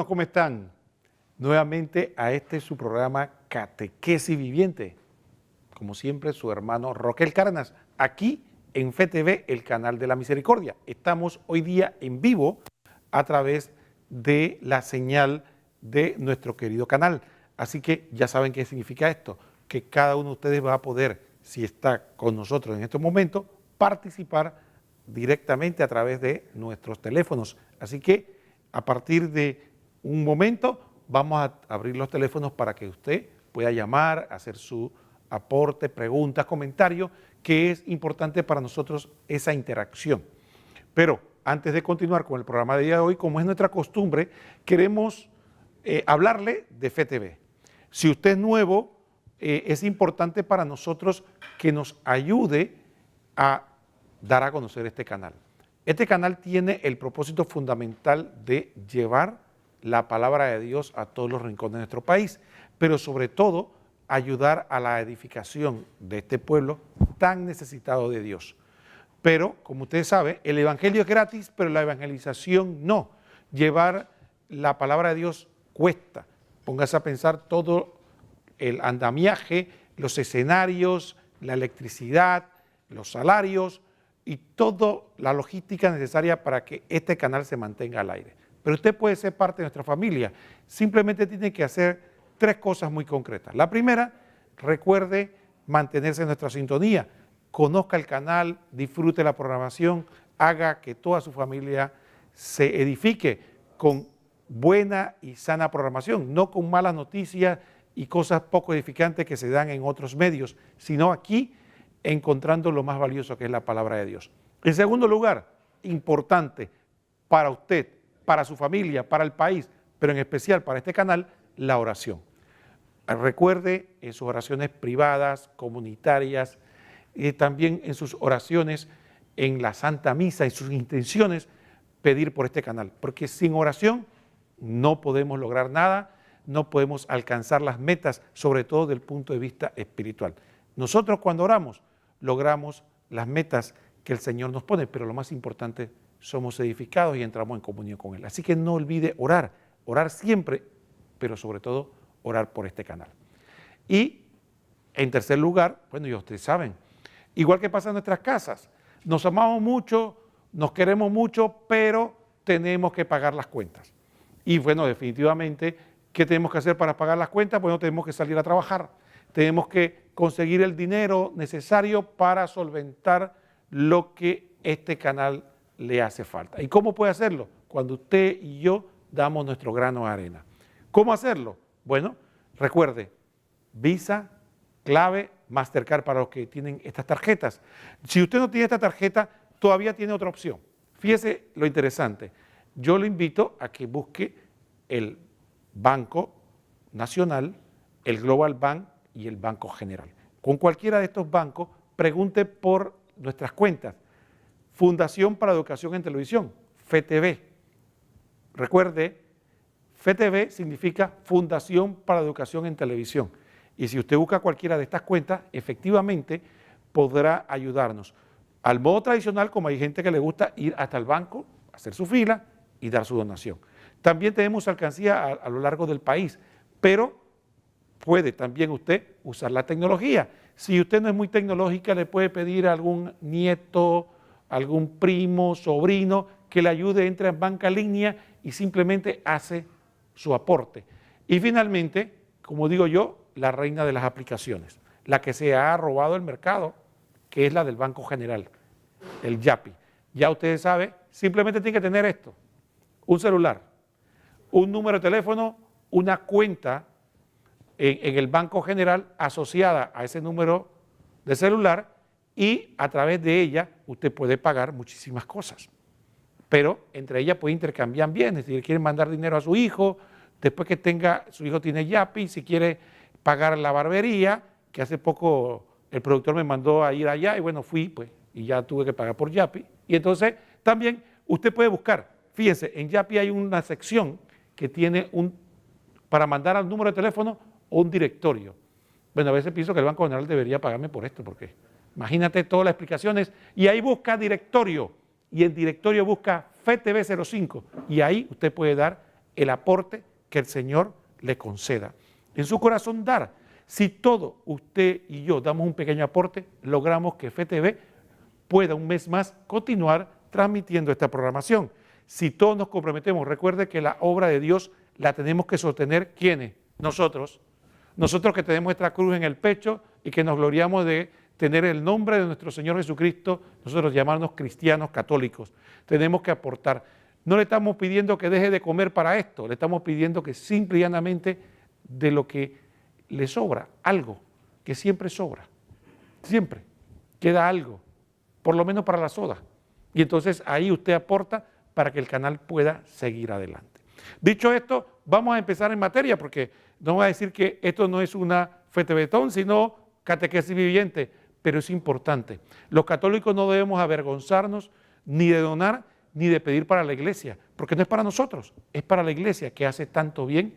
hermanos, ¿cómo están? Nuevamente a este su programa Catequesis Viviente. Como siempre, su hermano Roquel Cárdenas, aquí en FETV, el canal de la misericordia. Estamos hoy día en vivo a través de la señal de nuestro querido canal. Así que ya saben qué significa esto, que cada uno de ustedes va a poder, si está con nosotros en estos momentos, participar directamente a través de nuestros teléfonos. Así que a partir de un momento vamos a abrir los teléfonos para que usted pueda llamar, hacer su aporte, preguntas, comentarios, que es importante para nosotros esa interacción. Pero antes de continuar con el programa de día de hoy, como es nuestra costumbre, queremos hablarle de FETV. Si usted es nuevo, es importante para nosotros que nos ayude a dar a conocer este canal. Este canal tiene el propósito fundamental de llevar la palabra de Dios a todos los rincones de nuestro país, pero sobre todo ayudar a la edificación de este pueblo tan necesitado de Dios. Pero, como ustedes saben, el evangelio es gratis, pero la evangelización no. Llevar la palabra de Dios cuesta. Póngase a pensar todo el andamiaje, los escenarios, la electricidad, los salarios y toda la logística necesaria para que este canal se mantenga al aire. Pero usted puede ser parte de nuestra familia. Simplemente tiene que hacer 3 cosas muy concretas. La primera, recuerde mantenerse en nuestra sintonía. Conozca el canal, disfrute la programación, haga que toda su familia se edifique con buena y sana programación, no con malas noticias y cosas poco edificantes que se dan en otros medios, sino aquí encontrando lo más valioso que es la palabra de Dios. En segundo lugar, importante para usted, para su familia, para el país, pero en especial para este canal, la oración. Recuerde en sus oraciones privadas, comunitarias, también en sus oraciones en la Santa Misa, en sus intenciones, pedir por este canal, porque sin oración no podemos lograr nada, no podemos alcanzar las metas, sobre todo desde el punto de vista espiritual. Nosotros cuando oramos, logramos las metas que el Señor nos pone, pero lo más importante, somos edificados y entramos en comunión con Él. Así que no olvide orar, orar siempre, pero sobre todo orar por este canal. Y en tercer lugar, bueno, ya ustedes saben, igual que pasa en nuestras casas, nos amamos mucho, nos queremos mucho, pero tenemos que pagar las cuentas. Y bueno, definitivamente, ¿qué tenemos que hacer para pagar las cuentas? Bueno, tenemos que salir a trabajar, tenemos que conseguir el dinero necesario para solventar lo que este canal le hace falta. ¿Y cómo puede hacerlo? Cuando usted y yo damos nuestro grano de arena. ¿Cómo hacerlo? Bueno, recuerde, Visa, Clave, Mastercard para los que tienen estas tarjetas. Si usted no tiene esta tarjeta, todavía tiene otra opción. Fíjese lo interesante. Yo le invito a que busque el Banco Nacional, el Global Bank y el Banco General. Con cualquiera de estos bancos, pregunte por nuestras cuentas. Fundación para Educación en Televisión, FETV. Recuerde, FETV significa Fundación para Educación en Televisión. Y si usted busca cualquiera de estas cuentas, efectivamente podrá ayudarnos. Al modo tradicional, como hay gente que le gusta ir hasta el banco, hacer su fila y dar su donación. También tenemos alcancía a lo largo del país, pero puede también usted usar la tecnología. Si usted no es muy tecnológica, le puede pedir a algún nieto, algún primo, sobrino, que le ayude, entra en banca línea y simplemente hace su aporte. Y finalmente, como digo yo, la reina de las aplicaciones, la que se ha robado el mercado, que es la del Banco General, el Yapi. Ya ustedes saben, simplemente tiene que tener esto, un celular, un número de teléfono, una cuenta en el Banco General asociada a ese número de celular y a través de ella usted puede pagar muchísimas cosas. Pero entre ellas puede intercambiar bienes, si le quieren mandar dinero a su hijo, después que tenga, su hijo tiene Yapi, si quiere pagar la barbería, que hace poco el productor me mandó a ir allá y bueno, fui pues y ya tuve que pagar por Yapi. Y entonces también usted puede buscar, fíjense, en Yapi hay una sección que tiene para mandar al número de teléfono o un directorio. Bueno, a veces pienso que el Banco General debería pagarme por esto, porque imagínate todas las explicaciones, y ahí busca directorio, y en directorio busca FETV 05, y ahí usted puede dar el aporte que el Señor le conceda. En su corazón dar. Si todo usted y yo damos un pequeño aporte, logramos que FTV pueda un mes más continuar transmitiendo esta programación. Si todos nos comprometemos, recuerde que la obra de Dios la tenemos que sostener, ¿quiénes? Nosotros. Nosotros que tenemos esta cruz en el pecho y que nos gloriamos de tener el nombre de nuestro Señor Jesucristo, nosotros llamarnos cristianos católicos. Tenemos que aportar. No le estamos pidiendo que deje de comer para esto, le estamos pidiendo que simple y llanamente de lo que le sobra, algo, que siempre sobra, siempre queda algo, por lo menos para la soda. Y entonces ahí usted aporta para que el canal pueda seguir adelante. Dicho esto, vamos a empezar en materia, porque no voy a decir que esto no es una FTVtón, sino catequesis viviente, pero es importante. Los católicos no debemos avergonzarnos ni de donar ni de pedir para la iglesia, porque no es para nosotros, es para la iglesia que hace tanto bien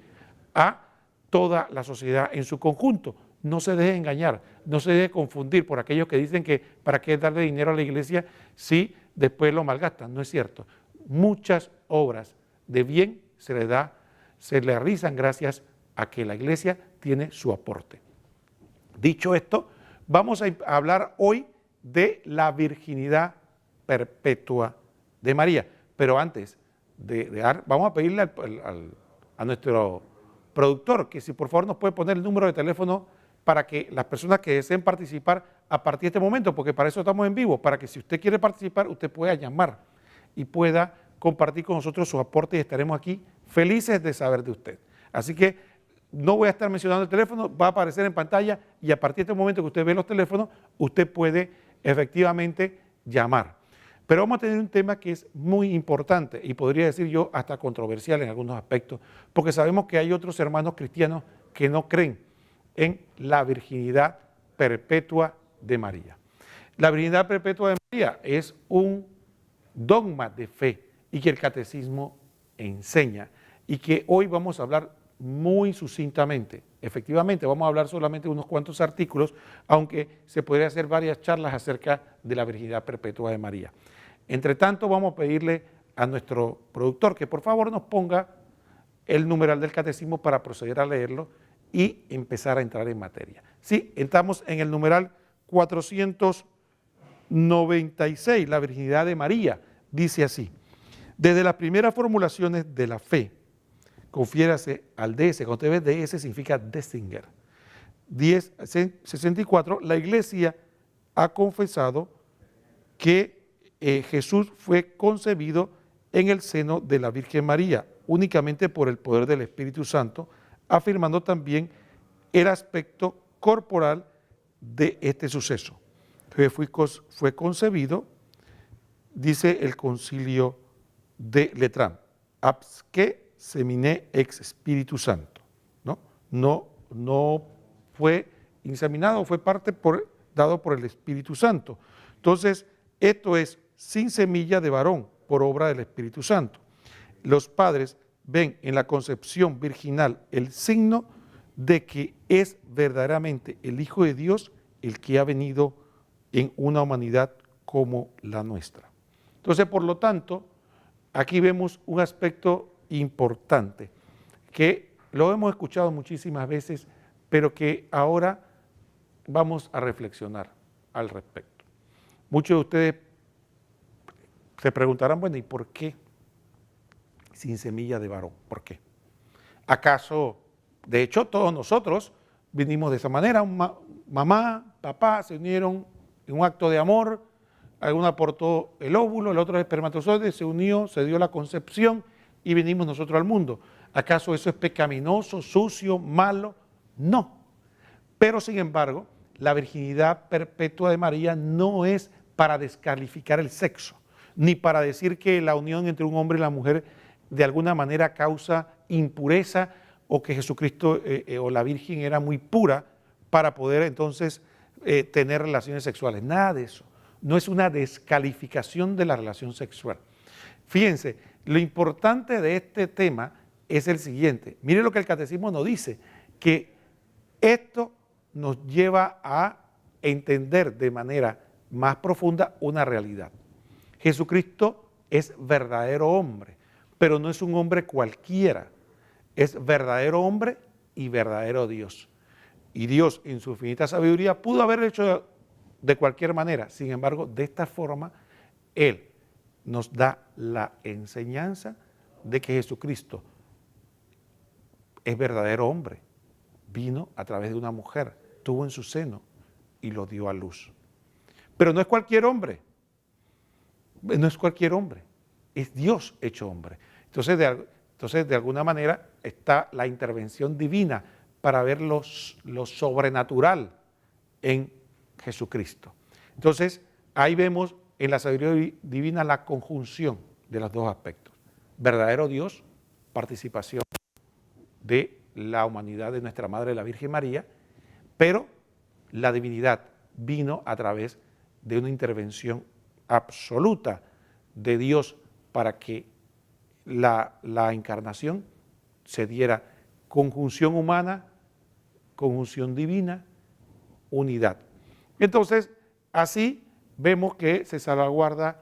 a toda la sociedad en su conjunto. No se deje engañar, no se deje confundir por aquellos que dicen que para qué darle dinero a la iglesia si después lo malgastan. No es cierto. Muchas obras de bien se le realizan gracias a que la iglesia tiene su aporte. Dicho esto, vamos a hablar hoy de la virginidad perpetua de María. Pero antes de dar, vamos a pedirle a nuestro productor que si por favor nos puede poner el número de teléfono para que las personas que deseen participar a partir de este momento, porque para eso estamos en vivo, para que si usted quiere participar, usted pueda llamar y pueda compartir con nosotros su aporte y estaremos aquí felices de saber de usted. Así que no voy a estar mencionando el teléfono, va a aparecer en pantalla y a partir de este momento que usted ve los teléfonos, usted puede efectivamente llamar. Pero vamos a tener un tema que es muy importante y podría decir yo hasta controversial en algunos aspectos, porque sabemos que hay otros hermanos cristianos que no creen en la virginidad perpetua de María. La virginidad perpetua de María es un dogma de fe y que el catecismo enseña y que hoy vamos a hablar muy sucintamente. Efectivamente, vamos a hablar solamente de unos cuantos artículos, aunque se podría hacer varias charlas acerca de la virginidad perpetua de María. Entre tanto, vamos a pedirle a nuestro productor que por favor nos ponga el numeral del catecismo para proceder a leerlo y empezar a entrar en materia. Sí, entramos en el numeral 496, la virginidad de María. Dice así: desde las primeras formulaciones de la fe, confiérase al DS, cuando usted ve DS significa Dessinger, 1064, la Iglesia ha confesado que Jesús fue concebido en el seno de la Virgen María, únicamente por el poder del Espíritu Santo, afirmando también el aspecto corporal de este suceso. Fue concebido, dice el concilio de Letrán, absque semine ex Espíritu Santo, no fue inseminado, fue dado por el Espíritu Santo. Entonces, esto es sin semilla de varón, por obra del Espíritu Santo. Los padres ven en la concepción virginal el signo de que es verdaderamente el Hijo de Dios el que ha venido en una humanidad como la nuestra. Entonces, por lo tanto, aquí vemos un aspecto importante que lo hemos escuchado muchísimas veces, pero que ahora vamos a reflexionar al respecto. Muchos de ustedes se preguntarán, bueno, ¿y por qué sin semilla de varón? ¿Por qué? ¿Acaso, de hecho, todos nosotros vinimos de esa manera? Mamá, papá se unieron en un acto de amor, alguno aportó el óvulo, el otro el espermatozoide, se unió, se dio la concepción y vinimos nosotros al mundo. ¿Acaso eso es pecaminoso, sucio, malo? No. Pero, sin embargo, la virginidad perpetua de María no es para descalificar el sexo, ni para decir que la unión entre un hombre y la mujer de alguna manera causa impureza o que Jesucristo o la Virgen era muy pura para poder entonces tener relaciones sexuales. Nada de eso. No es una descalificación de la relación sexual. Fíjense, lo importante de este tema es el siguiente. Mire lo que el catecismo nos dice, que esto nos lleva a entender de manera más profunda una realidad. Jesucristo es verdadero hombre, pero no es un hombre cualquiera, es verdadero hombre y verdadero Dios. Y Dios, en su infinita sabiduría, pudo haber hecho de cualquier manera. Sin embargo, de esta forma, Él nos da la enseñanza de que Jesucristo es verdadero hombre. Vino a través de una mujer, tuvo en su seno y lo dio a luz. Pero no es cualquier hombre. No es cualquier hombre. Es Dios hecho hombre. Entonces, de alguna manera, está la intervención divina para ver lo sobrenatural en Jesucristo. Entonces, ahí vemos en la sabiduría divina la conjunción de los dos aspectos. Verdadero Dios, participación de la humanidad de nuestra Madre, la Virgen María, pero la divinidad vino a través de una intervención absoluta de Dios para que la encarnación se diera conjunción humana, conjunción divina, unidad. Entonces, así vemos que se salvaguarda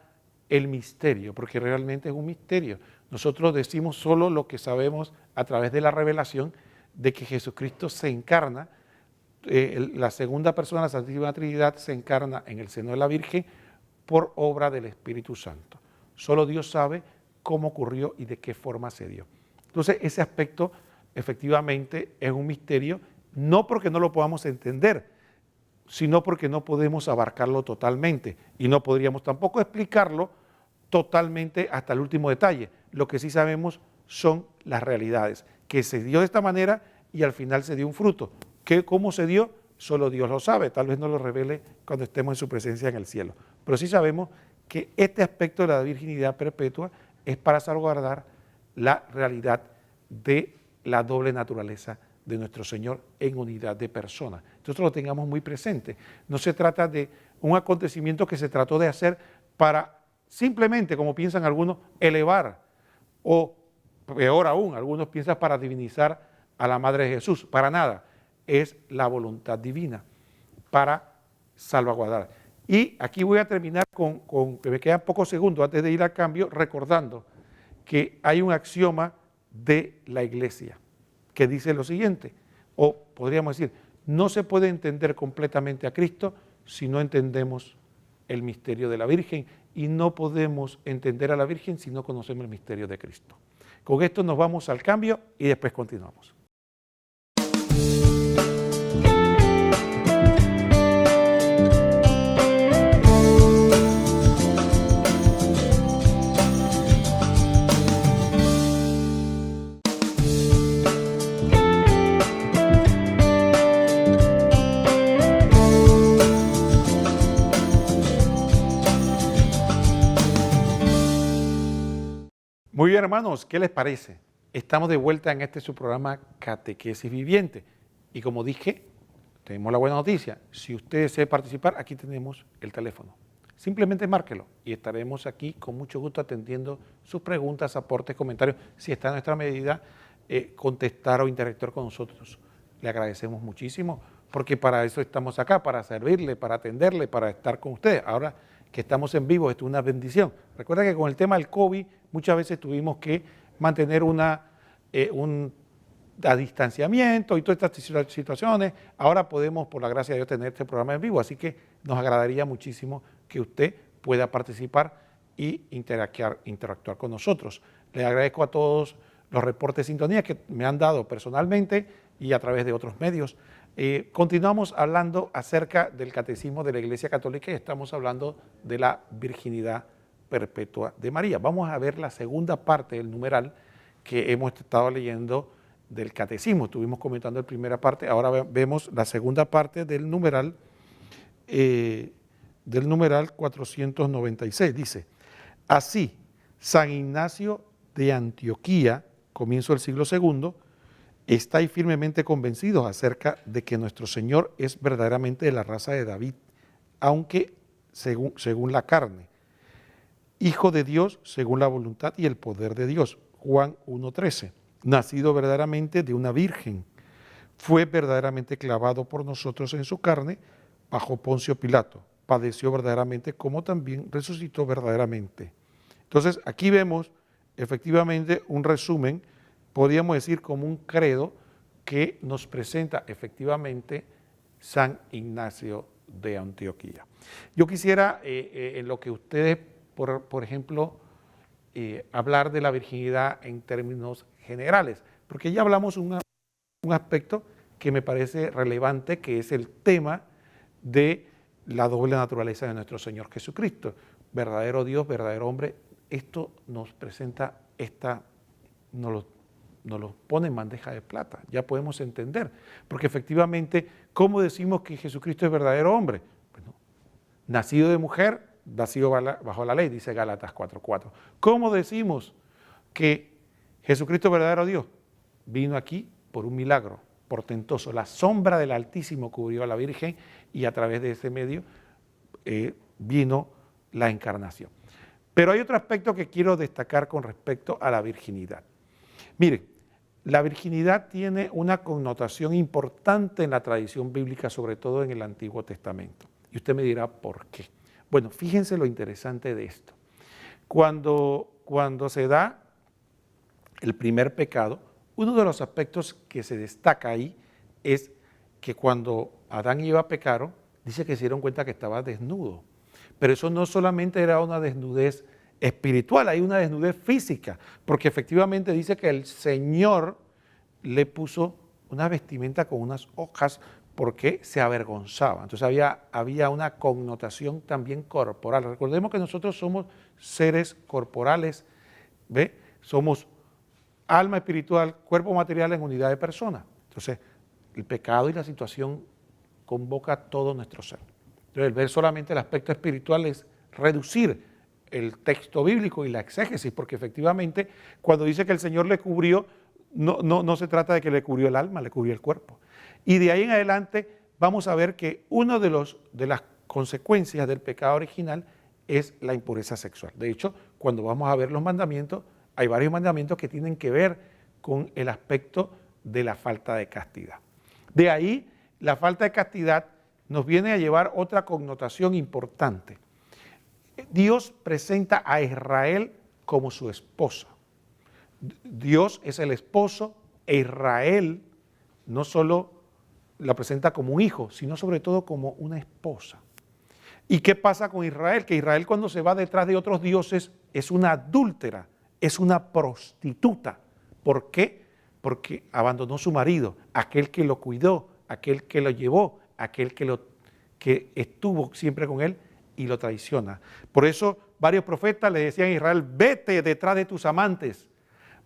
el misterio, porque realmente es un misterio. Nosotros decimos solo lo que sabemos a través de la revelación de que Jesucristo se encarna, la segunda persona de la Santísima Trinidad se encarna en el seno de la Virgen por obra del Espíritu Santo. Solo Dios sabe cómo ocurrió y de qué forma se dio. Entonces, ese aspecto efectivamente es un misterio, no porque no lo podamos entender, sino porque no podemos abarcarlo totalmente y no podríamos tampoco explicarlo totalmente hasta el último detalle. Lo que sí sabemos son las realidades, que se dio de esta manera y al final se dio un fruto. ¿Cómo se dio? Solo Dios lo sabe, tal vez no lo revele cuando estemos en su presencia en el cielo. Pero sí sabemos que este aspecto de la virginidad perpetua es para salvaguardar la realidad de la doble naturaleza de nuestro Señor en unidad de persona. Entonces lo tengamos muy presente. No se trata de un acontecimiento que se trató de hacer para simplemente, como piensan algunos, elevar, o peor aún, algunos piensan para divinizar a la Madre de Jesús. Para nada, es la voluntad divina para salvaguardar. Y aquí voy a terminar que me quedan pocos segundos antes de ir al cambio, recordando que hay un axioma de la Iglesia que dice lo siguiente, o podríamos decir, no se puede entender completamente a Cristo si no entendemos el misterio de la Virgen, y no podemos entender a la Virgen si no conocemos el misterio de Cristo. Con esto nos vamos al cambio y después continuamos. Muy bien, hermanos, ¿qué les parece? Estamos de vuelta en su programa Catequesis Viviente. Y como dije, tenemos la buena noticia. Si usted desea participar, aquí tenemos el teléfono. Simplemente márquelo y estaremos aquí con mucho gusto atendiendo sus preguntas, aportes, comentarios. Si está en nuestra medida, contestar o interactuar con nosotros. Le agradecemos muchísimo porque para eso estamos acá, para servirle, para atenderle, para estar con usted. Ahora que estamos en vivo, esto es una bendición. Recuerda que con el tema del COVID muchas veces tuvimos que mantener un distanciamiento y todas estas situaciones. Ahora podemos, por la gracia de Dios, tener este programa en vivo, así que nos agradaría muchísimo que usted pueda participar y interactuar con nosotros. Le agradezco a todos los reportes de sintonía que me han dado personalmente y a través de otros medios. Continuamos hablando acerca del Catecismo de la Iglesia Católica y estamos hablando de la virginidad perpetua de María. Vamos a ver la segunda parte del numeral que hemos estado leyendo del Catecismo. Estuvimos comentando la primera parte, ahora vemos la segunda parte del numeral 496. Dice, así, San Ignacio de Antioquía, comienzo del siglo II, estáis firmemente convencidos acerca de que nuestro Señor es verdaderamente de la raza de David, aunque según la carne, Hijo de Dios según la voluntad y el poder de Dios. Juan 1:13, nacido verdaderamente de una virgen, fue verdaderamente clavado por nosotros en su carne bajo Poncio Pilato, padeció verdaderamente como también resucitó verdaderamente. Entonces aquí vemos efectivamente un resumen, podríamos decir como un credo que nos presenta efectivamente San Ignacio de Antioquía. Yo quisiera, en lo que ustedes, por ejemplo, hablar de la virginidad en términos generales, porque ya hablamos un aspecto que me parece relevante, que es el tema de la doble naturaleza de nuestro Señor Jesucristo, verdadero Dios, verdadero hombre. Esto nos presenta nos lo pone en bandeja de plata, ya podemos entender, porque efectivamente, ¿cómo decimos que Jesucristo es verdadero hombre? Bueno, nacido de mujer, nacido bajo la ley, dice Gálatas 4:4. ¿Cómo decimos que Jesucristo es verdadero Dios? Vino aquí por un milagro portentoso, la sombra del Altísimo cubrió a la Virgen y a través de ese medio vino la encarnación. Pero hay otro aspecto que quiero destacar con respecto a la virginidad. Mire, la virginidad tiene una connotación importante en la tradición bíblica, sobre todo en el Antiguo Testamento. Y usted me dirá, ¿por qué? Bueno, fíjense lo interesante de esto. Cuando se da el primer pecado, uno de los aspectos que se destaca ahí es que cuando Adán y Eva pecaron, dice que se dieron cuenta que estaba desnudo. Pero eso no solamente era una desnudez espiritual, hay una desnudez física, porque efectivamente dice que el Señor le puso una vestimenta con unas hojas porque se avergonzaba. Entonces había una connotación también corporal. Recordemos que nosotros somos seres corporales, ¿ve? Somos alma espiritual, cuerpo material en unidad de persona. Entonces, el pecado y la situación convoca todo nuestro ser. Entonces, el ver solamente el aspecto espiritual es reducir el texto bíblico y la exégesis, porque efectivamente cuando dice que el Señor le cubrió, no se trata de que le cubrió el alma, le cubrió el cuerpo. Y de ahí en adelante vamos a ver que una de las consecuencias del pecado original es la impureza sexual. De hecho, cuando vamos a ver los mandamientos, hay varios mandamientos que tienen que ver con el aspecto de la falta de castidad. De ahí, la falta de castidad nos viene a llevar otra connotación importante. Dios presenta a Israel como su esposa. Dios es el esposo e Israel no solo la presenta como un hijo, sino sobre todo como una esposa. ¿Y qué pasa con Israel? Que Israel, cuando se va detrás de otros dioses, es una adúltera, es una prostituta. ¿Por qué? Porque abandonó su marido, aquel que lo cuidó, aquel que lo llevó, aquel que estuvo siempre con él, y lo traiciona. Por eso varios profetas le decían a Israel: vete detrás de tus amantes,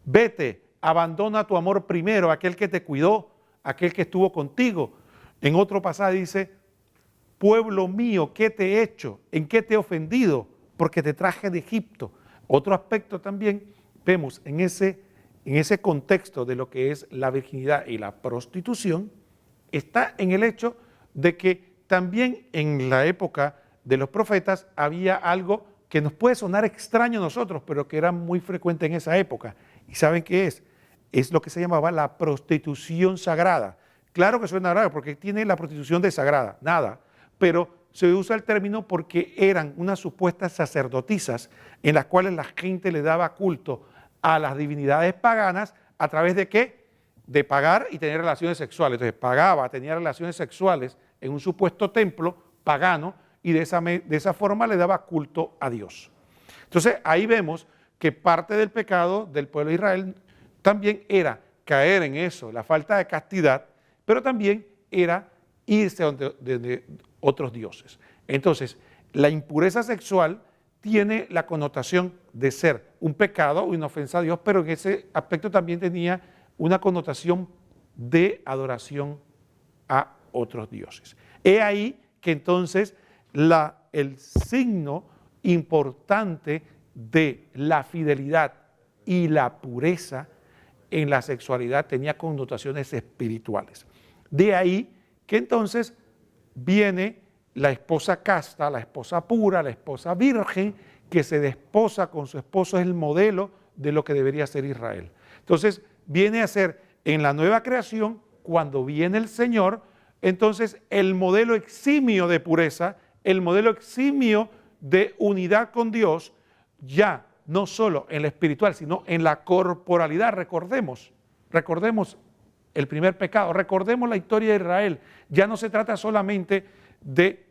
vete, abandona tu amor primero, aquel que te cuidó, aquel que estuvo contigo. En otro pasaje dice: pueblo mío, ¿qué te he hecho? ¿En qué te he ofendido? Porque te traje de Egipto. Otro aspecto también vemos en ese contexto de lo que es la virginidad y la prostitución, está en el hecho de que también en la época de los profetas había algo que nos puede sonar extraño a nosotros, pero que era muy frecuente en esa época. ¿Y saben qué es? Es lo que se llamaba la prostitución sagrada. Claro que suena raro, porque tiene la prostitución de sagrada, nada, pero se usa el término porque eran unas supuestas sacerdotisas en las cuales la gente le daba culto a las divinidades paganas. ¿A través de qué? De pagar y tener relaciones sexuales. Entonces pagaba, tenía relaciones sexuales en un supuesto templo pagano, y de esa forma le daba culto a Dios. Entonces ahí vemos que parte del pecado del pueblo de Israel también era caer en eso, la falta de castidad, pero también era irse de otros dioses. Entonces, la impureza sexual tiene la connotación de ser un pecado o una ofensa a Dios, pero en ese aspecto también tenía una connotación de adoración a otros dioses. He ahí que entonces el signo importante de la fidelidad y la pureza en la sexualidad tenía connotaciones espirituales. De ahí que entonces viene la esposa casta, la esposa pura, la esposa virgen, que se desposa con su esposo, es el modelo de lo que debería ser Israel. Entonces viene a ser en la nueva creación, cuando viene el Señor, entonces el modelo eximio de pureza, el modelo eximio de unidad con Dios, ya no solo en lo espiritual, sino en la corporalidad. Recordemos el primer pecado, recordemos la historia de Israel. Ya no se trata solamente de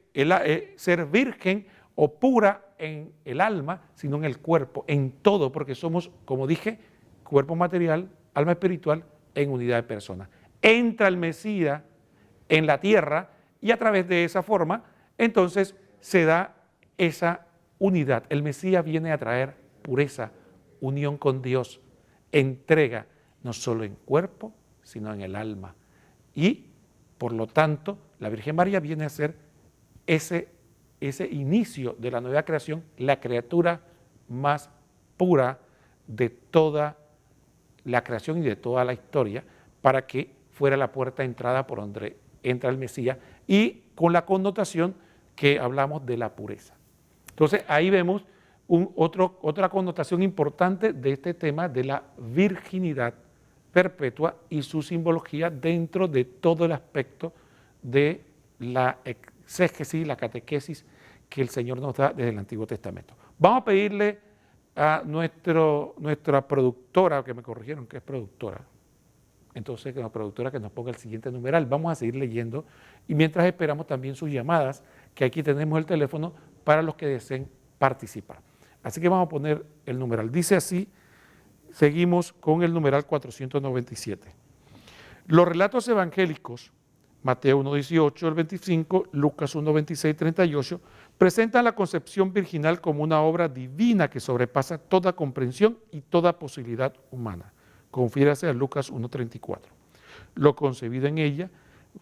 ser virgen o pura en el alma, sino en el cuerpo, en todo, porque somos, como dije, cuerpo material, alma espiritual, en unidad de persona. Entra el Mesías en la tierra y a través de esa forma, entonces se da esa unidad. El Mesías viene a traer pureza, unión con Dios, entrega, no solo en cuerpo, sino en el alma. Y, por lo tanto, la Virgen María viene a ser ese inicio de la nueva creación, la criatura más pura de toda la creación y de toda la historia, para que fuera la puerta de entrada por donde entra el Mesías, y con la connotación que hablamos de la pureza. Entonces ahí vemos otra connotación importante de este tema de la virginidad perpetua y su simbología dentro de todo el aspecto de la exégesis, la catequesis que el Señor nos da desde el Antiguo Testamento. Vamos a pedirle a nuestra productora, que me corrigieron que es productora, entonces que la productora que nos ponga el siguiente numeral. Vamos a seguir leyendo y mientras esperamos también sus llamadas, que aquí tenemos el teléfono para los que deseen participar. Así que vamos a poner el numeral. Dice así, seguimos con el numeral 497. Los relatos evangélicos, Mateo 1:18 al 25, Lucas 1:26, 38, presentan la concepción virginal como una obra divina que sobrepasa toda comprensión y toda posibilidad humana. Confiérase a Lucas 1:34. Lo concebido en ella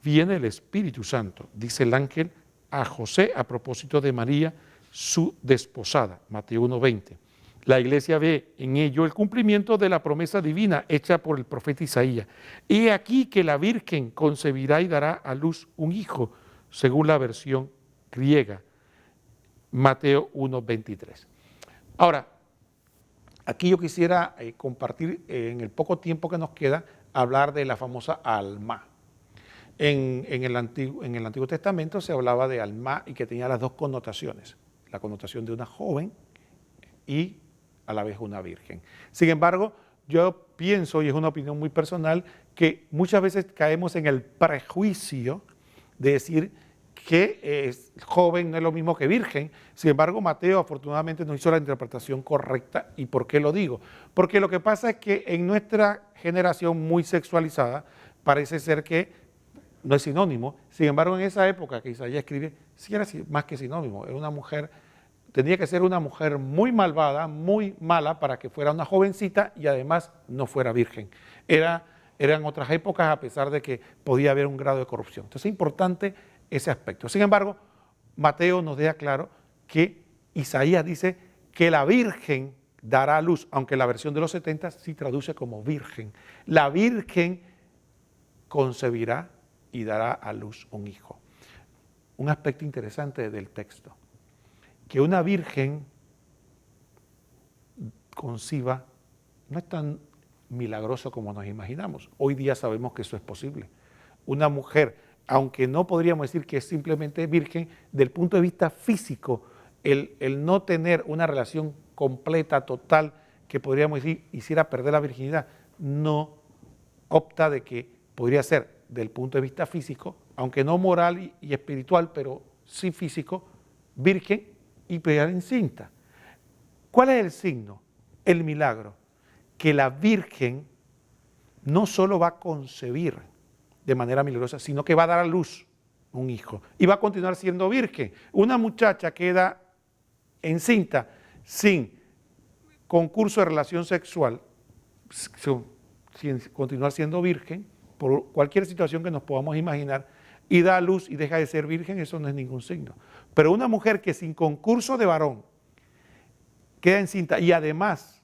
viene el Espíritu Santo, dice el ángel a José a propósito de María, su desposada, Mateo 1:20. La Iglesia ve en ello el cumplimiento de la promesa divina hecha por el profeta Isaías. He aquí que la Virgen concebirá y dará a luz un hijo, según la versión griega, Mateo 1:23. Ahora, aquí yo quisiera compartir en el poco tiempo que nos queda, hablar de la famosa alma. En el Antiguo Testamento se hablaba de alma y que tenía las dos connotaciones, la connotación de una joven y a la vez una virgen. Sin embargo, yo pienso, y es una opinión muy personal, que muchas veces caemos en el prejuicio de decir que joven no es lo mismo que virgen. Sin embargo, Mateo afortunadamente nos hizo la interpretación correcta. ¿Y por qué lo digo? Porque lo que pasa es que en nuestra generación muy sexualizada parece ser que no es sinónimo. Sin embargo, en esa época que Isaías escribe, sí era más que sinónimo. Era una mujer, tenía que ser una mujer muy malvada, muy mala, para que fuera una jovencita y además no fuera virgen. Eran otras épocas, a pesar de que podía haber un grado de corrupción. Entonces es importante ese aspecto. Sin embargo, Mateo nos deja claro que Isaías dice que la virgen dará a luz, aunque la versión de los 70 sí traduce como virgen. La virgen concebirá y dará a luz un hijo. Un aspecto interesante del texto, que una virgen conciba no es tan milagroso como nos imaginamos. Hoy día sabemos que eso es posible. Una mujer, aunque no podríamos decir que es simplemente virgen, del punto de vista físico, el no tener una relación completa, total, que podríamos decir hiciera perder la virginidad, no opta de que podría ser del punto de vista físico, aunque no moral y espiritual, pero sí físico, virgen y quedar encinta. ¿Cuál es el signo? El milagro, que la virgen no solo va a concebir de manera milagrosa, sino que va a dar a luz un hijo y va a continuar siendo virgen. Una muchacha queda encinta sin concurso de relación sexual, sin continuar siendo virgen, por cualquier situación que nos podamos imaginar, y da a luz y deja de ser virgen, eso no es ningún signo. Pero una mujer que sin concurso de varón queda encinta y además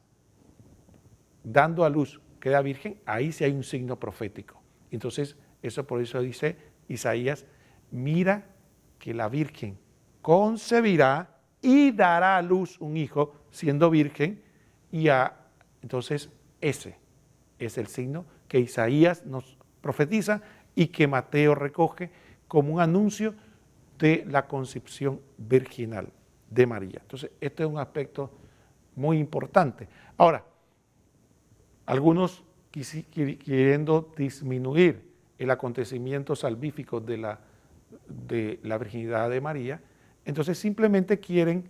dando a luz queda virgen, ahí sí hay un signo profético. Entonces, eso por eso dice Isaías, mira que la virgen concebirá y dará a luz un hijo siendo virgen, y entonces ese es el signo que Isaías nos profetiza y que Mateo recoge como un anuncio de la concepción virginal de María. Entonces, este es un aspecto muy importante. Ahora, algunos queriendo disminuir el acontecimiento salvífico de la virginidad de María, entonces simplemente quieren,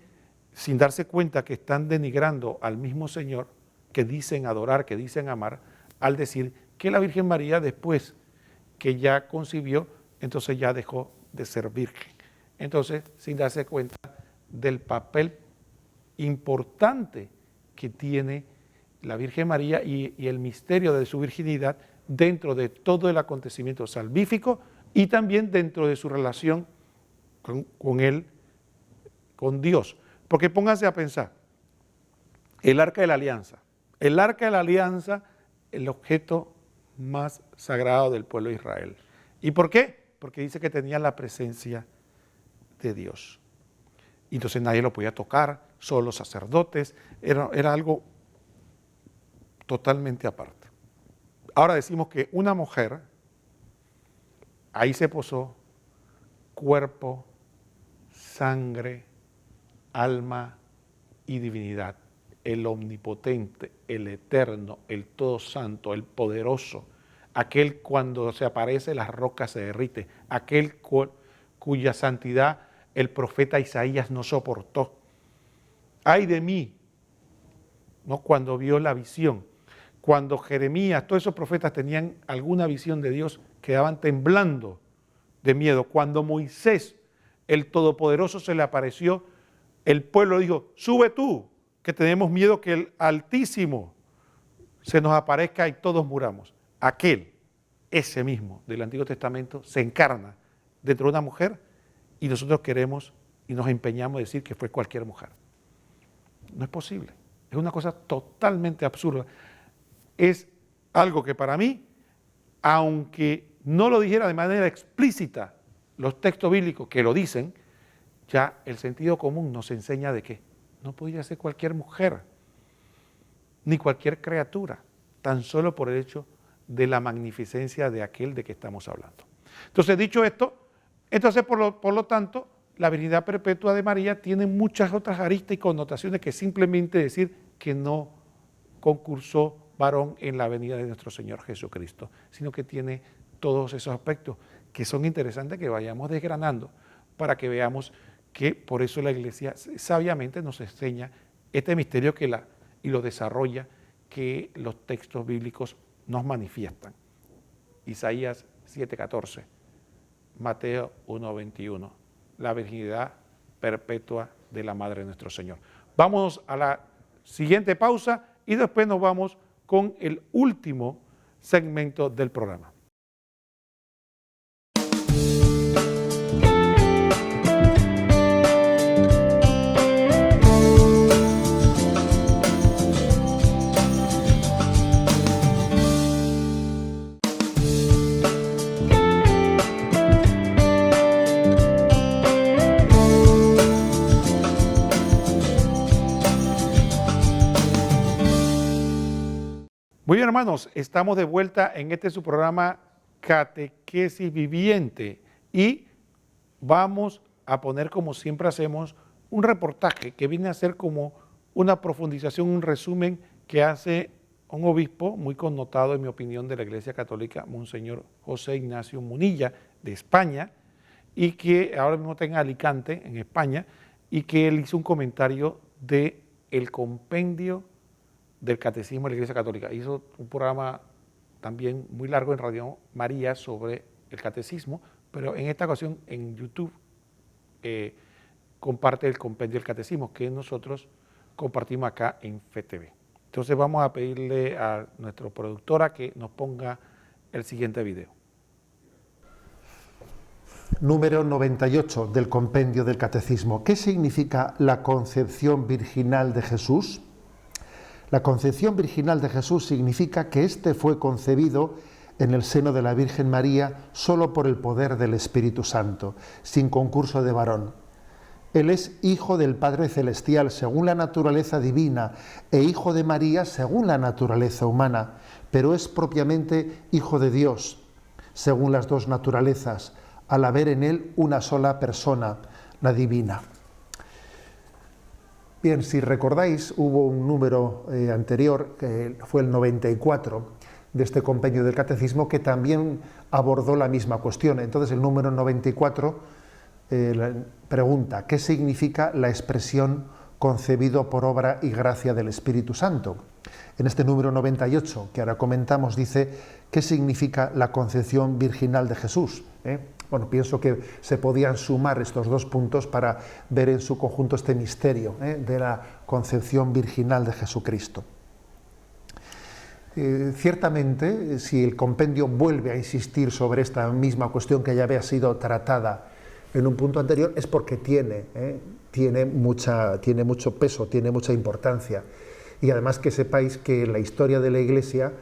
sin darse cuenta que están denigrando al mismo Señor que dicen adorar, que dicen amar, al decir que la Virgen María, después que ya concibió, entonces ya dejó de ser virgen. Entonces, sin darse cuenta del papel importante que tiene la Virgen María y el misterio de su virginidad dentro de todo el acontecimiento salvífico y también dentro de su relación con él, con Dios. Porque pónganse a pensar, el Arca de la Alianza. El Arca de la Alianza, el objeto más sagrado del pueblo de Israel. ¿Y por qué? Porque dice que tenía la presencia de Dios. Y entonces nadie lo podía tocar, solo los sacerdotes, era algo totalmente aparte. Ahora decimos que una mujer, ahí se posó cuerpo, sangre, alma y divinidad. El omnipotente, el eterno, el todo santo, el poderoso, aquel cuando se aparece la roca se derrite, aquel cuya santidad el profeta Isaías no soportó. Ay de mí, ¿no? Cuando vio la visión, cuando Jeremías, todos esos profetas tenían alguna visión de Dios, quedaban temblando de miedo. Cuando Moisés, el Todopoderoso, se le apareció, el pueblo dijo, sube tú, que tenemos miedo que el Altísimo se nos aparezca y todos muramos. Aquel, ese mismo del Antiguo Testamento, se encarna dentro de una mujer y nosotros queremos y nos empeñamos a decir que fue cualquier mujer. No es posible. Es una cosa totalmente absurda. Es algo que para mí, aunque no lo dijera de manera explícita los textos bíblicos que lo dicen, ya el sentido común nos enseña de que no podría ser cualquier mujer, ni cualquier criatura, tan solo por el hecho de la magnificencia de aquel de que estamos hablando. Entonces, dicho esto, entonces por lo tanto, la virginidad perpetua de María tiene muchas otras aristas y connotaciones que simplemente decir que no concursó varón en la venida de nuestro Señor Jesucristo, sino que tiene todos esos aspectos que son interesantes que vayamos desgranando para que veamos que por eso la Iglesia sabiamente nos enseña este misterio y lo desarrolla que los textos bíblicos nos manifiestan. Isaías 7:14, Mateo 1:21, la virginidad perpetua de la Madre de nuestro Señor. Vamos a la siguiente pausa y después nos vamos con el último segmento del programa. Muy bien, hermanos, estamos de vuelta en su programa Catequesis Viviente y vamos a poner, como siempre hacemos, un reportaje que viene a ser como una profundización, un resumen que hace un obispo muy connotado, en mi opinión, de la Iglesia Católica, Monseñor José Ignacio Munilla, de España, y que ahora mismo está en Alicante, en España, y que él hizo un comentario del compendio del Catecismo de la Iglesia Católica. Hizo un programa también muy largo en Radio María sobre el Catecismo, pero en esta ocasión en YouTube comparte el compendio del Catecismo que nosotros compartimos acá en FETV. Entonces vamos a pedirle a nuestra productora que nos ponga el siguiente video. Número 98 del compendio del Catecismo. ¿Qué significa la concepción virginal de Jesús? La concepción virginal de Jesús significa que éste fue concebido en el seno de la Virgen María solo por el poder del Espíritu Santo, sin concurso de varón. Él es hijo del Padre Celestial según la naturaleza divina e hijo de María según la naturaleza humana, pero es propiamente hijo de Dios según las dos naturalezas, al haber en él una sola persona, la divina. Bien, si recordáis, hubo un número anterior, que fue el 94, de este compendio del Catecismo, que también abordó la misma cuestión. Entonces, el número 94 pregunta, ¿qué significa la expresión concebido por obra y gracia del Espíritu Santo? En este número 98, que ahora comentamos, dice, ¿qué significa la concepción virginal de Jesús? Bueno, pienso que se podían sumar estos dos puntos para ver en su conjunto este misterio de la concepción virginal de Jesucristo. Ciertamente, si el compendio vuelve a insistir sobre esta misma cuestión que ya había sido tratada en un punto anterior, es porque tiene mucho peso, tiene mucha importancia. Y además que sepáis que en la historia de la Iglesia,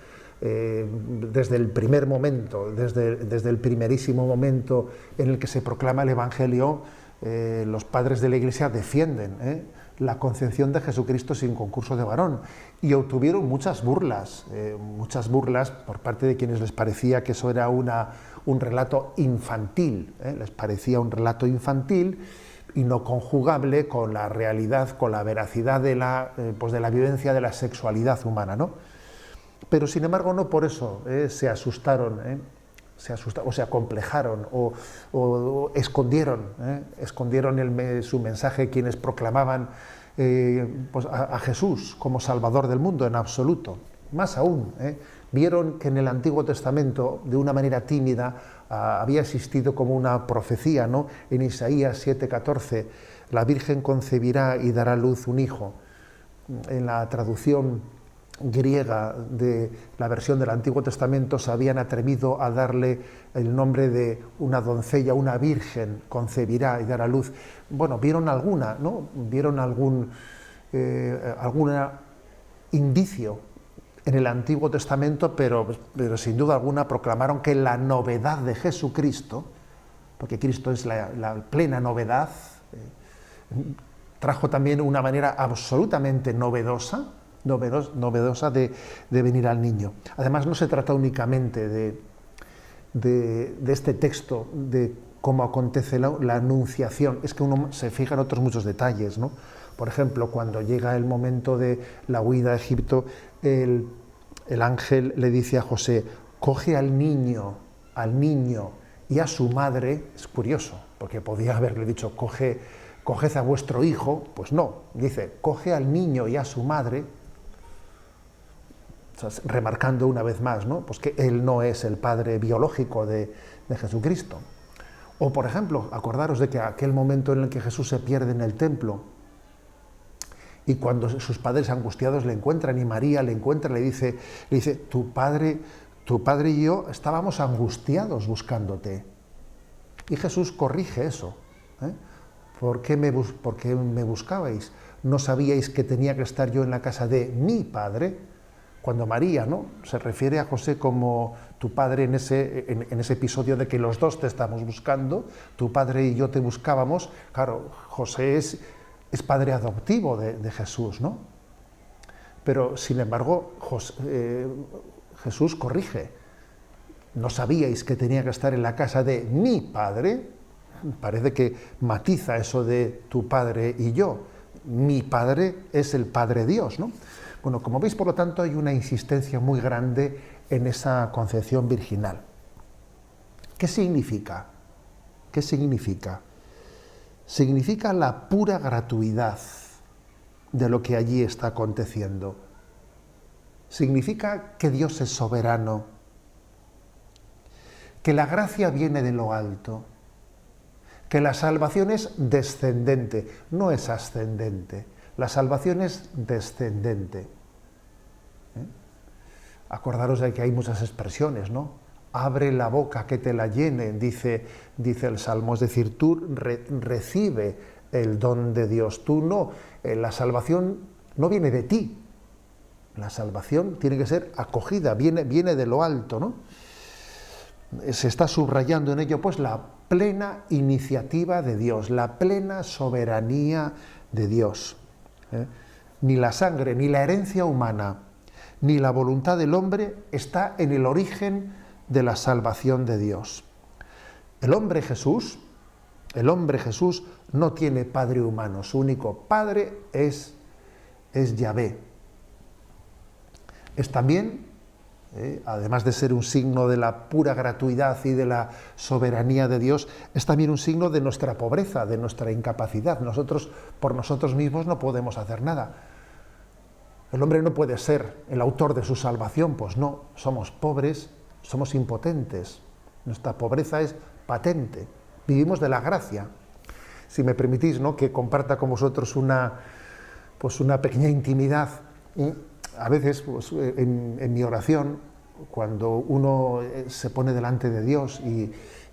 desde el primer momento, desde el primerísimo momento en el que se proclama el Evangelio, los padres de la Iglesia defienden la concepción de Jesucristo sin concurso de varón, y obtuvieron muchas burlas por parte de quienes les parecía que eso era un relato infantil, les parecía un relato infantil y no conjugable con la realidad, con la veracidad de la vivencia de la sexualidad humana, ¿no? Pero sin embargo no por eso se asustaron, o se acomplejaron o escondieron su mensaje quienes proclamaban a Jesús como Salvador del mundo, en absoluto. Más aún, vieron que en el Antiguo Testamento, de una manera tímida, había existido como una profecía, ¿no? En Isaías 7:14, la Virgen concebirá y dará a luz un hijo. En la traducción griega de la versión del Antiguo Testamento se habían atrevido a darle el nombre de una doncella, una virgen, concebirá y dará a luz. Bueno, vieron alguna, ¿no? Vieron algún indicio en el Antiguo Testamento, pero sin duda alguna proclamaron que la novedad de Jesucristo, porque Cristo es la plena novedad, trajo también una manera absolutamente novedosa de venir al niño. Además, no se trata únicamente de este texto, de cómo acontece la anunciación, es que uno se fija en otros muchos detalles, ¿no? Por ejemplo, cuando llega el momento de la huida a Egipto, el ángel le dice a José, coge al niño y a su madre. Es curioso, porque podía haberle dicho, coged a vuestro hijo, pues no, dice, coge al niño y a su madre, o sea, remarcando una vez más, ¿no? Pues que él no es el padre biológico de Jesucristo. O, por ejemplo, acordaros de que aquel momento en el que Jesús se pierde en el templo, y cuando sus padres angustiados le encuentran, y María le encuentra, le dice, tu padre y yo estábamos angustiados buscándote. Y Jesús corrige eso. ¿Por qué me buscabais? ¿No sabíais que tenía que estar yo en la casa de mi padre? Cuando María, ¿no?, se refiere a José como tu padre en ese episodio de que los dos te estamos buscando, tu padre y yo te buscábamos. Claro, José es padre adoptivo de Jesús, ¿no? Pero, sin embargo, Jesús corrige. ¿No sabíais que tenía que estar en la casa de mi padre? Parece que matiza eso de tu padre y yo. Mi padre es el Padre Dios, ¿no? Bueno, como veis, por lo tanto, hay una insistencia muy grande en esa concepción virginal. ¿Qué significa? ¿Qué significa? Significa la pura gratuidad de lo que allí está aconteciendo. Significa que Dios es soberano, que la gracia viene de lo alto, que la salvación es descendente, no es ascendente. La salvación es descendente. Acordaros de que hay muchas expresiones, ¿no? Abre la boca que te la llene, dice el Salmo. Es decir, tú recibe el don de Dios. Tú no. La salvación no viene de ti. La salvación tiene que ser acogida, viene de lo alto, ¿no? Se está subrayando en ello, pues, la plena iniciativa de Dios, la plena soberanía de Dios. Ni la sangre, ni la herencia humana, ni la voluntad del hombre está en el origen de la salvación de Dios. El hombre Jesús El hombre Jesús no tiene padre humano, su único padre es Yahvé. Es también, además de ser un signo de la pura gratuidad y de la soberanía de Dios, es también un signo de nuestra pobreza, de nuestra incapacidad. Nosotros, por nosotros mismos, no podemos hacer nada. El hombre no puede ser el autor de su salvación, pues no, somos pobres, somos impotentes. Nuestra pobreza es patente. Vivimos de la gracia. Si me permitís, ¿no?, que comparta con vosotros una pequeña intimidad. A veces, pues, en mi oración, cuando uno se pone delante de Dios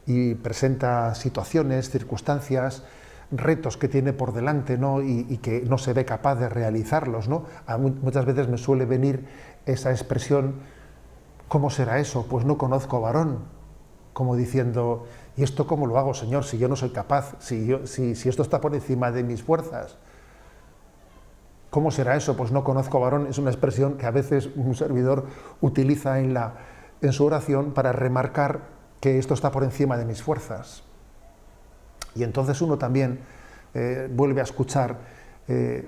y presenta situaciones, circunstancias, retos que tiene por delante, ¿no?, y que no se ve capaz de realizarlos, ¿no?, muchas veces me suele venir esa expresión: ¿cómo será eso? Pues no conozco varón. Como diciendo, ¿y esto cómo lo hago, Señor, si yo no soy capaz, si esto está por encima de mis fuerzas? ¿Cómo será eso? Pues no conozco varón. Es una expresión que a veces un servidor utiliza en su oración para remarcar que esto está por encima de mis fuerzas. Y entonces uno también vuelve a escuchar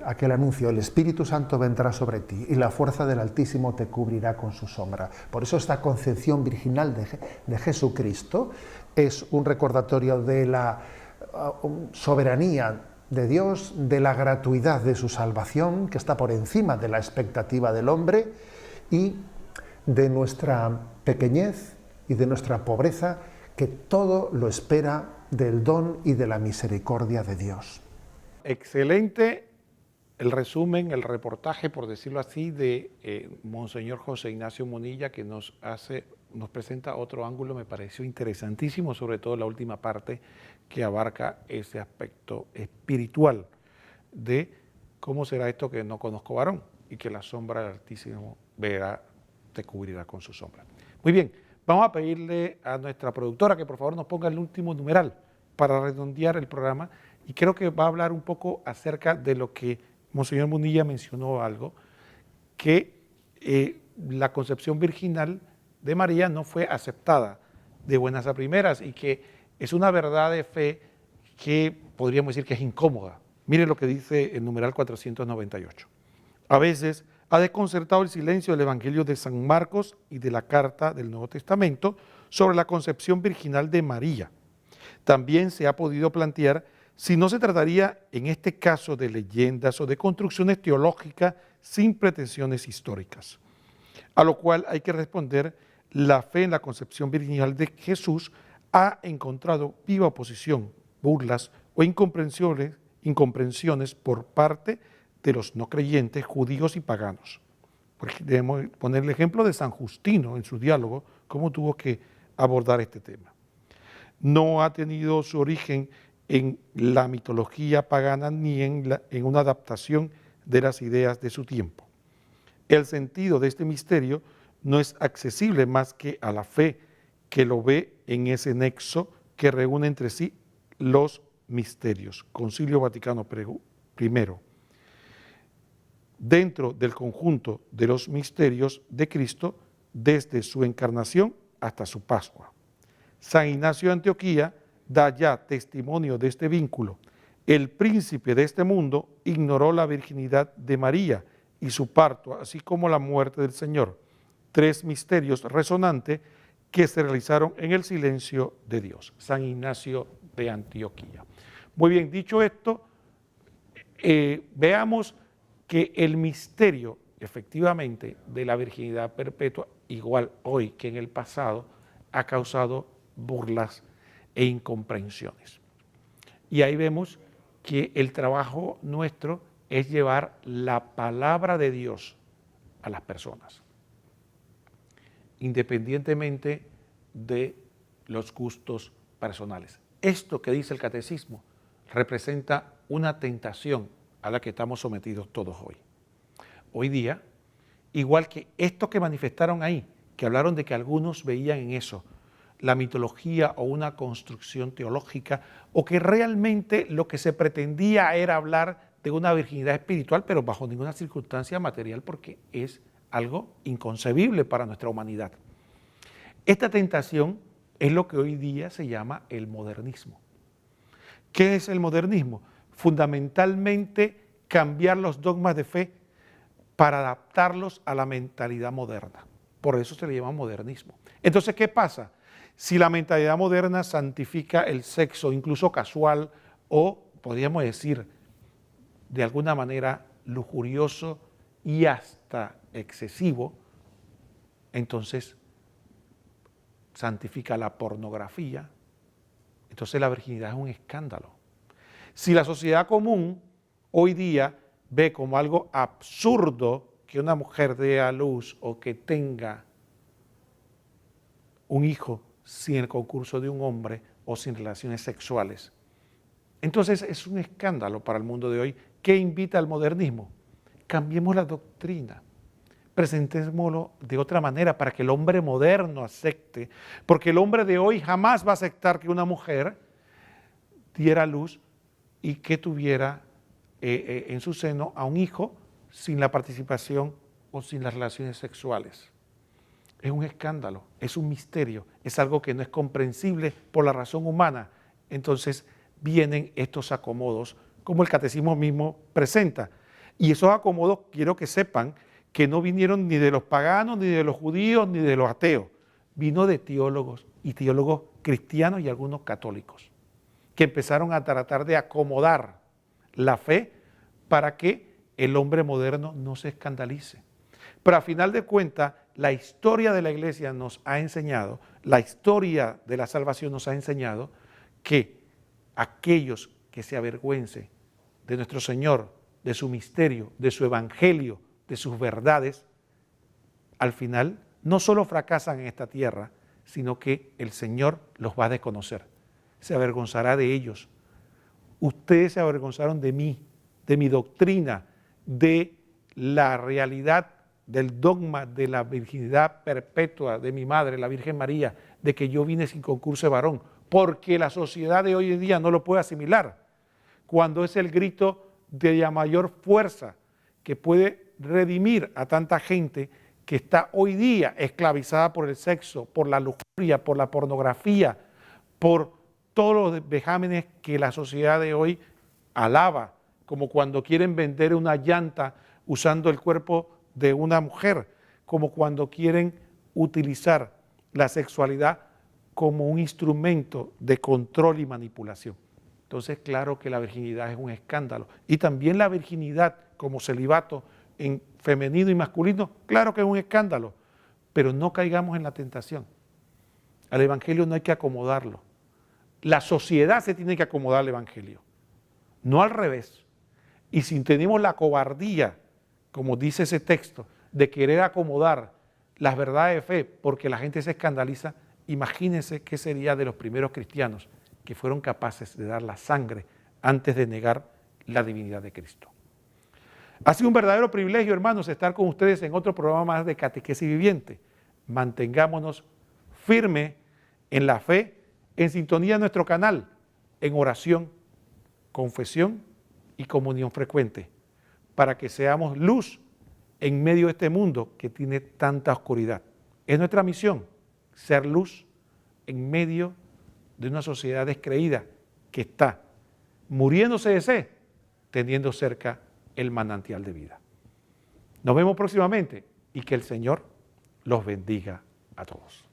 aquel anuncio: el Espíritu Santo vendrá sobre ti y la fuerza del Altísimo te cubrirá con su sombra. Por eso esta concepción virginal de Jesucristo es un recordatorio de la soberanía de Dios, de la gratuidad de su salvación, que está por encima de la expectativa del hombre, y de nuestra pequeñez y de nuestra pobreza, que todo lo espera del don y de la misericordia de Dios. Excelente el resumen, el reportaje, por decirlo así, de Monseñor José Ignacio Munilla, que nos presenta otro ángulo. Me pareció interesantísimo, sobre todo la última parte, que abarca ese aspecto espiritual de cómo será esto que no conozco varón y que la sombra del Altísimo te cubrirá con su sombra. Muy bien, vamos a pedirle a nuestra productora que por favor nos ponga el último numeral para redondear el programa, y creo que va a hablar un poco acerca de lo que Monseñor Munilla mencionó algo, que la concepción virginal de María no fue aceptada de buenas a primeras y que es una verdad de fe que podríamos decir que es incómoda. Mire lo que dice el numeral 498. A veces ha desconcertado el silencio del Evangelio de San Marcos y de la carta del Nuevo Testamento sobre la concepción virginal de María. También se ha podido plantear si no se trataría en este caso de leyendas o de construcciones teológicas sin pretensiones históricas. A lo cual hay que responder: la fe en la concepción virginal de Jesús ha encontrado viva oposición, burlas o incomprensiones por parte de los no creyentes, judíos y paganos. Porque debemos poner el ejemplo de San Justino en su diálogo, cómo tuvo que abordar este tema. No ha tenido su origen en la mitología pagana ni en una adaptación de las ideas de su tiempo. El sentido de este misterio no es accesible más que a la fe que lo ve en ese nexo que reúne entre sí los misterios. Concilio Vaticano I. Dentro del conjunto de los misterios de Cristo, desde su encarnación hasta su Pascua. San Ignacio de Antioquía da ya testimonio de este vínculo. El príncipe de este mundo ignoró la virginidad de María y su parto, así como la muerte del Señor. 3 misterios resonantes que se realizaron en el silencio de Dios. San Ignacio de Antioquía. Muy bien, dicho esto, veamos que el misterio, efectivamente, de la virginidad perpetua, igual hoy que en el pasado, ha causado burlas e incomprensiones. Y ahí vemos que el trabajo nuestro es llevar la palabra de Dios a las personas, independientemente de los gustos personales. Esto que dice el catecismo representa una tentación a la que estamos sometidos todos hoy. Hoy día, igual que esto que manifestaron ahí, que hablaron de que algunos veían en eso la mitología o una construcción teológica, o que realmente lo que se pretendía era hablar de una virginidad espiritual, pero bajo ninguna circunstancia material, porque es algo inconcebible para nuestra humanidad. Esta tentación es lo que hoy día se llama el modernismo, ¿Qué es el modernismo? Fundamentalmente cambiar los dogmas de fe para adaptarlos a la mentalidad moderna. Por eso se le llama modernismo. Entonces, ¿qué pasa? Si la mentalidad moderna santifica el sexo, incluso casual, o podríamos decir, de alguna manera, lujurioso y hasta excesivo, entonces santifica la pornografía, entonces la virginidad es un escándalo. Si la sociedad común hoy día ve como algo absurdo que una mujer dé a luz o que tenga un hijo sin el concurso de un hombre o sin relaciones sexuales, entonces es un escándalo para el mundo de hoy. ¿Qué invita al modernismo? Cambiemos la doctrina, presentémoslo de otra manera para que el hombre moderno acepte, porque el hombre de hoy jamás va a aceptar que una mujer diera luz y que tuviera en su seno a un hijo sin la participación o sin las relaciones sexuales. Es un escándalo, es un misterio, es algo que no es comprensible por la razón humana. Entonces vienen estos acomodos, como el catecismo mismo presenta. Y esos acomodos quiero que sepan que no vinieron ni de los paganos, ni de los judíos, ni de los ateos. Vino de teólogos y teólogos cristianos y algunos católicos, que empezaron a tratar de acomodar la fe para que el hombre moderno no se escandalice. Pero a final de cuentas, la historia de la iglesia nos ha enseñado, la historia de la salvación nos ha enseñado que aquellos que se avergüencen de nuestro Señor, de su misterio, de su evangelio, de sus verdades, al final no solo fracasan en esta tierra, sino que el Señor los va a desconocer. Se avergonzará de ellos. Ustedes se avergonzaron de mí, de mi doctrina, de la realidad del dogma de la virginidad perpetua de mi madre, la Virgen María, de que yo vine sin concurso de varón, porque la sociedad de hoy en día no lo puede asimilar, cuando es el grito de la mayor fuerza que puede redimir a tanta gente que está hoy día esclavizada por el sexo, por la lujuria, por la pornografía, por todos los vejámenes que la sociedad de hoy alaba, como cuando quieren vender una llanta usando el cuerpo de una mujer, como cuando quieren utilizar la sexualidad como un instrumento de control y manipulación. Entonces, claro que la virginidad es un escándalo. Y también la virginidad como celibato en femenino y masculino, claro que es un escándalo, pero no caigamos en la tentación. Al evangelio no hay que acomodarlo. La sociedad se tiene que acomodar al evangelio, no al revés. Y si tenemos la cobardía, como dice ese texto, de querer acomodar las verdades de fe porque la gente se escandaliza, imagínense qué sería de los primeros cristianos que fueron capaces de dar la sangre antes de negar la divinidad de Cristo. Ha sido un verdadero privilegio, hermanos, estar con ustedes en otro programa más de Catequesis Viviente. Mantengámonos firmes en la fe, en sintonía de nuestro canal, en oración, confesión y comunión frecuente, para que seamos luz en medio de este mundo que tiene tanta oscuridad. Es nuestra misión, ser luz en medio de una sociedad descreída que está muriéndose de sed, teniendo cerca el manantial de vida. Nos vemos próximamente y que el Señor los bendiga a todos.